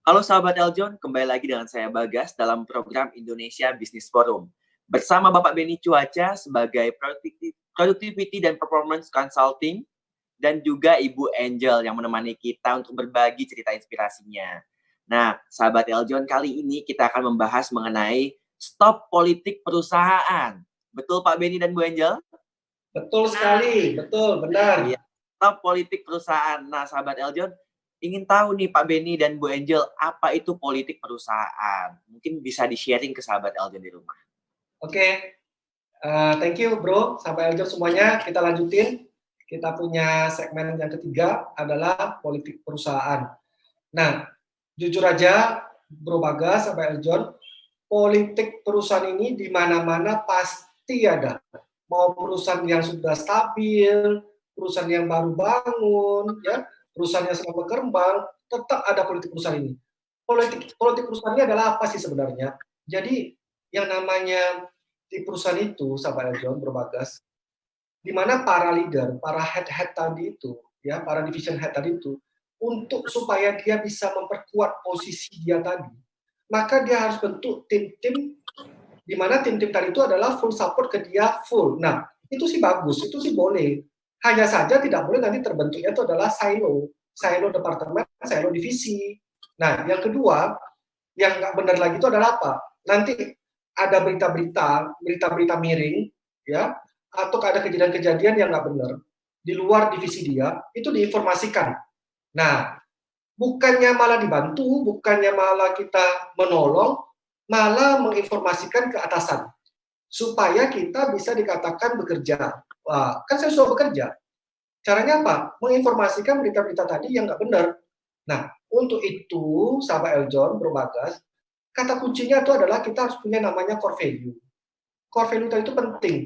Halo sahabat Eljon, kembali lagi dengan saya Bagas dalam program Indonesia Business Forum. Bersama Bapak Beni Cuaca sebagai Productivity dan Performance Consulting, dan juga Ibu Angel yang menemani kita untuk berbagi cerita inspirasinya. Nah, sahabat Eljon, kali ini kita akan membahas mengenai stop politik perusahaan. Betul Pak Beni dan Bu Angel? Betul sekali, betul, benar. Iya, stop politik perusahaan. Nah, sahabat Eljon, ingin tahu nih Pak Beni dan Bu Angel, apa itu politik perusahaan? Mungkin bisa di-sharing ke sahabat Eljon di rumah. Oke, thank you bro, sampai Eljon semuanya. Kita lanjutin. Kita punya segmen yang ketiga adalah politik perusahaan. Nah, jujur aja Bro Bagas sampai Eljon, politik perusahaan ini di mana-mana pasti ada. Mau perusahaan yang sudah stabil, perusahaan yang baru bangun, ya, perusahaan yang sedang berkembang, tetap ada politik perusahaan ini. Politik perusahaan ini adalah apa sih sebenarnya? Jadi yang namanya di perusahaan itu, sahabat Eljon, Bro Bagas, di mana para leader, para head tadi itu, ya, para division head tadi itu, untuk supaya dia bisa memperkuat posisi dia tadi, maka dia harus bentuk tim-tim, di mana tim-tim tadi itu adalah full support ke dia full. Nah, itu sih bagus, itu sih boleh. Hanya saja tidak boleh nanti terbentuknya itu adalah silo departemen, silo divisi. Nah, yang kedua, yang nggak benar lagi itu adalah apa? Nanti ada berita-berita miring, ya, atau ada kejadian-kejadian yang nggak benar di luar divisi dia, itu diinformasikan. Nah, bukannya malah dibantu, bukannya malah kita menolong, malah menginformasikan ke atasan supaya kita bisa dikatakan bekerja. Wah, kan saya sudah bekerja. Caranya apa? Menginformasikan berita-berita tadi yang nggak benar. Nah, untuk itu, sahabat Eljon, Bro Bagas, kata kuncinya itu adalah kita harus punya namanya core value. Core value itu penting.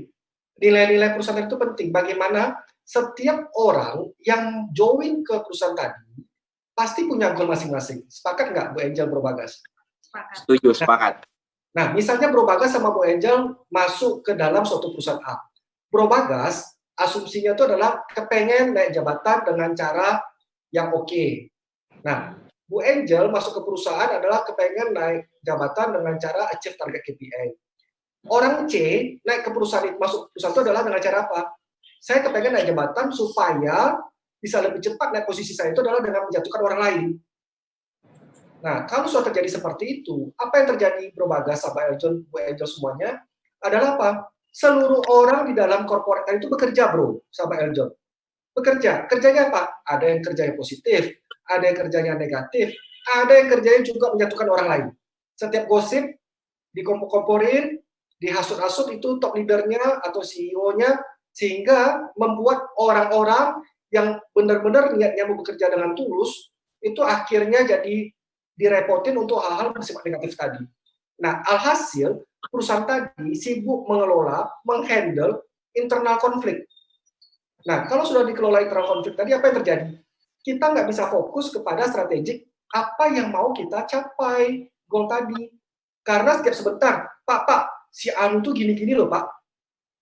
Nilai-nilai perusahaan itu penting. Bagaimana setiap orang yang join ke perusahaan tadi pasti punya goal masing-masing. Sepakat nggak Bu Angel, Bro Bagas? Sepakat. Setuju, sepakat. Nah, misalnya Bro Bagas sama Bu Angel masuk ke dalam suatu perusahaan A. Bro Bagas, asumsinya itu adalah kepengen naik jabatan dengan cara yang oke. Nah, Bu Angel masuk ke perusahaan adalah kepengen naik jabatan dengan cara achieve target KPI. Orang C naik ke perusahaan itu, masuk perusahaan itu adalah dengan cara apa? Saya kepengen naik jabatan supaya bisa lebih cepat naik posisi saya itu adalah dengan menjatuhkan orang lain. Nah, kalau sudah terjadi seperti itu, apa yang terjadi Bro Bagas, sahabat Eljon, Bu Angel semuanya, adalah apa? Seluruh orang di dalam korporat itu bekerja, Bro, sahabat Eljon. Bekerja. Kerjanya apa? Ada yang kerjanya positif, ada yang kerjanya negatif, ada yang kerjanya juga menjatuhkan orang lain. Setiap gosip dikompor-komporin, dihasut-hasut itu top leadernya atau CEO-nya, sehingga membuat orang-orang yang benar-benar niatnya mau bekerja dengan tulus, itu akhirnya jadi direpotin untuk hal-hal bersifat negatif tadi. Nah, alhasil perusahaan tadi sibuk mengelola, menghandle internal konflik. Nah, kalau sudah dikelola internal konflik tadi, apa yang terjadi? Kita nggak bisa fokus kepada strategik apa yang mau kita capai, goal tadi. Karena setiap sebentar, Pak, si Anu tuh gini-gini loh, Pak.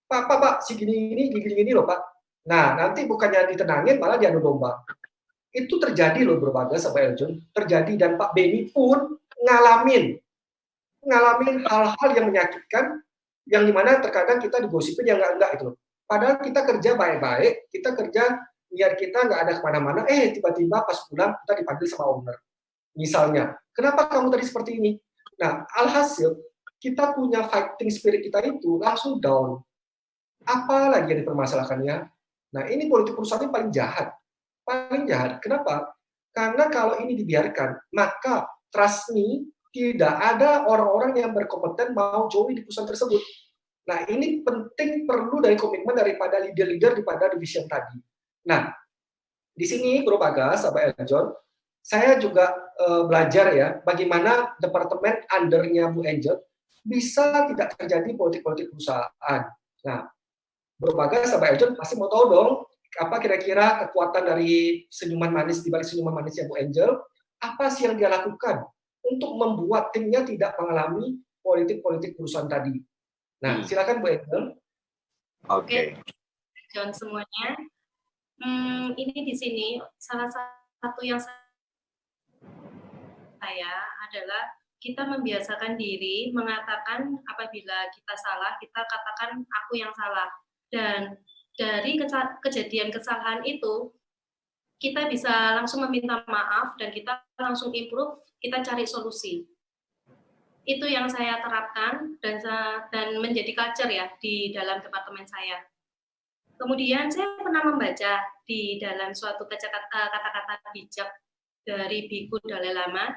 Pak, si gini-gini loh, Pak. Nah, nanti bukannya ditenangin, malah diadu domba. Itu terjadi loh, Bro Bagas sama Eljon. Terjadi, dan Pak Beni pun ngalamin hal-hal yang menyakitkan, yang dimana terkadang kita digosipin yang enggak itu loh. Padahal kita kerja baik-baik, kita kerja biar kita nggak ada kemana-mana, tiba-tiba pas pulang kita dipanggil sama owner. Misalnya, kenapa kamu tadi seperti ini? Nah, alhasil kita punya fighting spirit kita itu langsung down. Apa lagi yang dipermasalahkannya? Nah, ini politik perusahaan yang paling jahat. Paling jahat. Kenapa? Karena kalau ini dibiarkan, maka trust me, tidak ada orang-orang yang berkompeten mau join di perusahaan tersebut. Nah, ini penting, perlu dari komitmen daripada leader-leader daripada division tadi. Nah, di sini Bro Bagas, Bapak Eljon, saya juga belajar ya, bagaimana departemen undernya Bu Angel bisa tidak terjadi politik-politik perusahaan. Nah, Bro Bagas, Bapak Eljon pasti mau tahu dong, apa kira-kira kekuatan dari senyuman manis, di balik senyuman manisnya Bu Angel, apa sih yang dia lakukan untuk membuat timnya tidak mengalami politik-politik perusahaan tadi. Nah, silakan Bu Angel. Oke. John semuanya. Ini di sini salah satu yang saya saya adalah kita membiasakan diri mengatakan apabila kita salah, kita katakan aku yang salah. Dan dari kejadian kesalahan itu, kita bisa langsung meminta maaf dan kita langsung improve, kita cari solusi. Itu yang saya terapkan dan menjadi culture ya di dalam departemen saya. Kemudian saya pernah membaca di dalam suatu kata-kata bijak dari Biku Dalai Lama.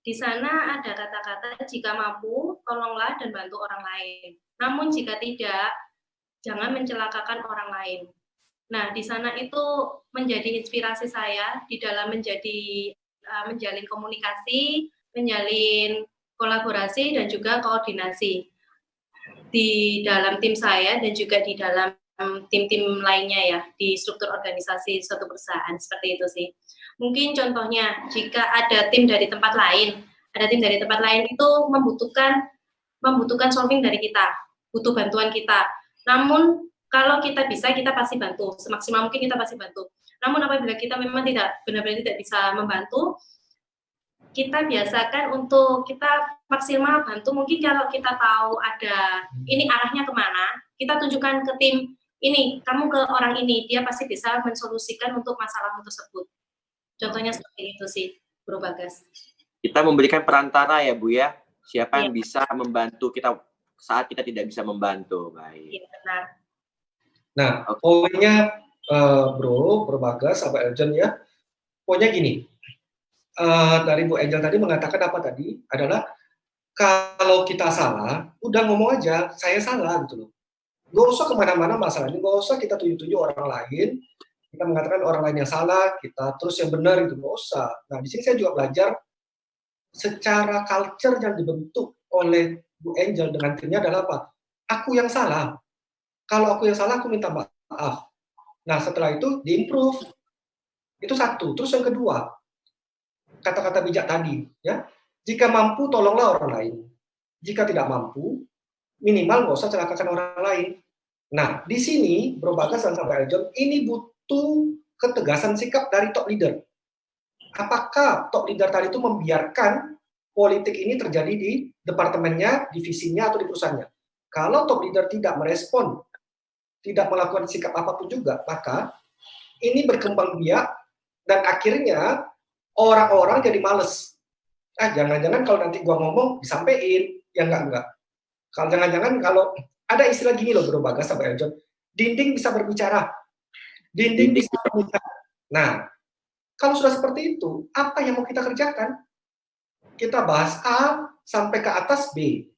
Di sana ada kata-kata, jika mampu, tolonglah dan bantu orang lain. Namun jika tidak, jangan mencelakakan orang lain. Nah, di sana itu menjadi inspirasi saya di dalam menjalin komunikasi, menjalin kolaborasi, dan juga koordinasi di dalam tim saya dan juga di dalam tim-tim lainnya ya, di struktur organisasi suatu perusahaan, seperti itu sih. Mungkin contohnya, jika ada tim dari tempat lain itu membutuhkan solving dari kita, butuh bantuan kita. Namun, kalau kita bisa, kita pasti bantu. Semaksimal mungkin kita pasti bantu. Namun, apabila kita memang benar-benar tidak bisa membantu, kita biasakan untuk kita maksimal bantu. Mungkin kalau kita tahu ada, ini arahnya kemana, kita tunjukkan ke tim, ini, kamu ke orang ini, dia pasti bisa mensolusikan untuk masalahmu tersebut. Contohnya seperti itu sih, Bro Bagas. Kita memberikan perantara ya, Bu ya. Siapa yang bisa membantu kita saat kita tidak bisa membantu. Baik. Iya, benar. Nah, poinnya Bro Bagas, Bapak Eljon ya, poinnya gini, dari Bu Angel tadi mengatakan apa tadi, adalah kalau kita salah, udah ngomong aja, saya salah gitu loh. Gak usah kemana-mana masalahnya, gak usah kita tuju-tuju orang lain, kita mengatakan orang lain yang salah, kita terus yang benar itu gak usah. Nah, di sini saya juga belajar secara culture yang dibentuk oleh Bu Angel dengan timnya adalah apa? Aku yang salah. Kalau aku yang salah, aku minta maaf. Nah, setelah itu diimprove. Itu satu. Terus yang kedua, kata-kata bijak tadi, ya. Jika mampu, tolonglah orang lain. Jika tidak mampu, minimal nggak usah celakakan orang lain. Nah, di sini, Bro Bagas dan Sahabat Eljon, ini butuh ketegasan sikap dari top leader. Apakah top leader tadi itu membiarkan politik ini terjadi di departemennya, divisinya, atau di perusahaannya? Kalau top leader tidak merespon, tidak melakukan sikap apapun juga, maka ini berkembang biak dan akhirnya orang-orang jadi males. Jangan-jangan kalau nanti gua ngomong disampaikan, ya enggak. Kalau jangan-jangan kalau ada istilah gini loh Bro Bagas sama Eljon, dinding bisa berbicara, dinding bisa berbicara. Nah, kalau sudah seperti itu, apa yang mau kita kerjakan? Kita bahas A sampai ke atas B,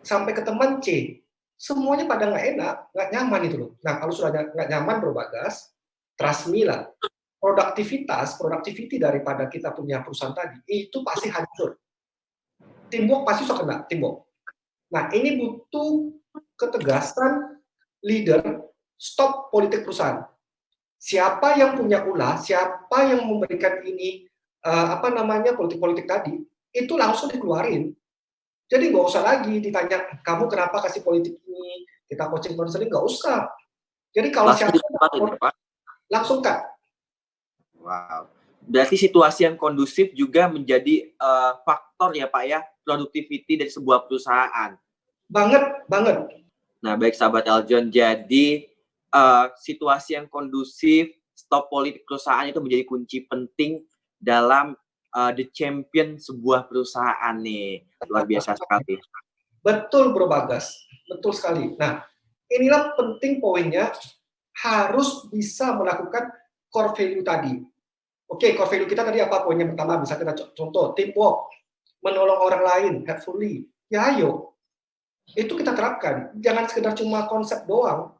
sampai ke teman C, semuanya pada nggak enak, nggak nyaman itu loh. Nah, kalau sudah nggak nyaman Bro Bagas, trust me lah, productivity daripada kita punya perusahaan tadi, itu pasti hancur. Teamwork pasti suka kena, teamwork. Nah, ini butuh ketegasan leader, stop politik perusahaan. Siapa yang punya ulah, siapa yang memberikan ini, politik-politik tadi, itu langsung dikeluarin. Jadi nggak usah lagi ditanya, kamu kenapa kasih politik ini, kita coaching counseling, nggak usah. Jadi kalau siapa langsung cut. Wow. Berarti situasi yang kondusif juga menjadi faktor ya Pak ya, productivity dari sebuah perusahaan. Banget. Nah, baik sahabat Eljon, jadi situasi yang kondusif, stop politik perusahaan itu menjadi kunci penting dalam the champion sebuah perusahaan nih. Luar biasa sekali. Betul Bro Bagas, betul sekali. Nah, inilah penting poinnya, harus bisa melakukan core value tadi. Oke, core value kita tadi apa poinnya pertama? Bisa kita contoh, teamwork, menolong orang lain, helpfully. Ya ayo, itu kita terapkan. Jangan sekedar cuma konsep doang.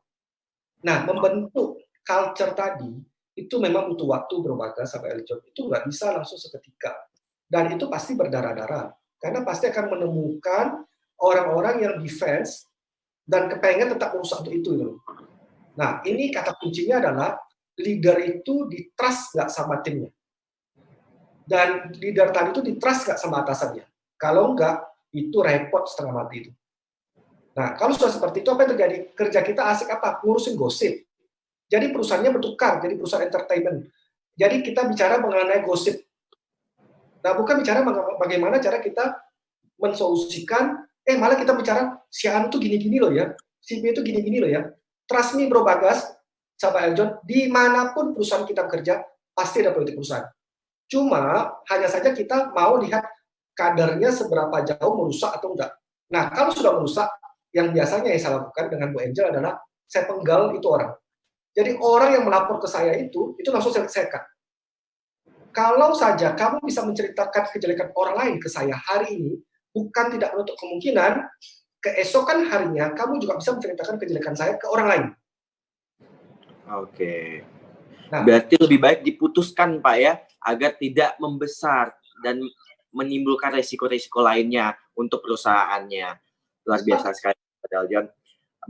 Nah, membentuk culture tadi, itu memang butuh waktu Bro Bagas sampai Eljon. Itu nggak bisa langsung seketika. Dan itu pasti berdarah-darah. Karena pasti akan menemukan orang-orang yang defense dan kepengen tetap merusak untuk itu. Nah, ini kata kuncinya adalah leader itu di-trust nggak sama timnya. Dan leader tadi itu di-trust nggak sama atasannya. Kalau nggak, itu repot setengah mati itu. Nah, kalau sudah seperti itu, apa yang terjadi? Kerja kita asik apa? Ngurusin gosip. Jadi perusahaannya bertukar, jadi perusahaan entertainment. Jadi kita bicara mengenai gosip. Nah, bukan bicara bagaimana cara kita mensolusikan, malah kita bicara si A itu gini-gini loh ya, si B itu gini-gini loh ya. Trust me Bro Bagas, sahabat Eljon, dimanapun perusahaan kita kerja, pasti ada politik perusahaan. Cuma, hanya saja kita mau lihat kadarnya seberapa jauh merusak atau enggak. Nah, kalau sudah merusak, yang biasanya yang saya lakukan dengan Bu Angel adalah, saya penggal itu orang. Jadi orang yang melapor ke saya itu langsung saya cut. Kalau saja kamu bisa menceritakan kejelekan orang lain ke saya hari ini, bukan tidak menutup kemungkinan, keesokan harinya kamu juga bisa menceritakan kejelekan saya ke orang lain. Oke. Nah, berarti lebih baik diputuskan Pak ya, agar tidak membesar dan menimbulkan resiko-resiko lainnya untuk perusahaannya. Luar biasa sekali Pak Eljon.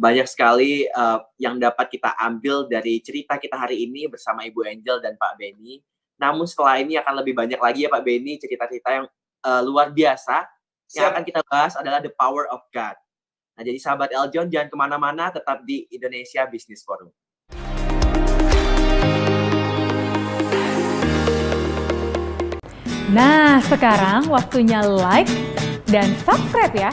Banyak sekali yang dapat kita ambil dari cerita kita hari ini bersama Ibu Angel dan Pak Benny. Namun setelah ini akan lebih banyak lagi ya Pak Benny, cerita-cerita yang luar biasa. Yang akan kita bahas adalah the power of God. Nah, jadi sahabat Eljon, jangan kemana-mana, tetap di Indonesia Business Forum. Nah, sekarang waktunya like dan subscribe ya.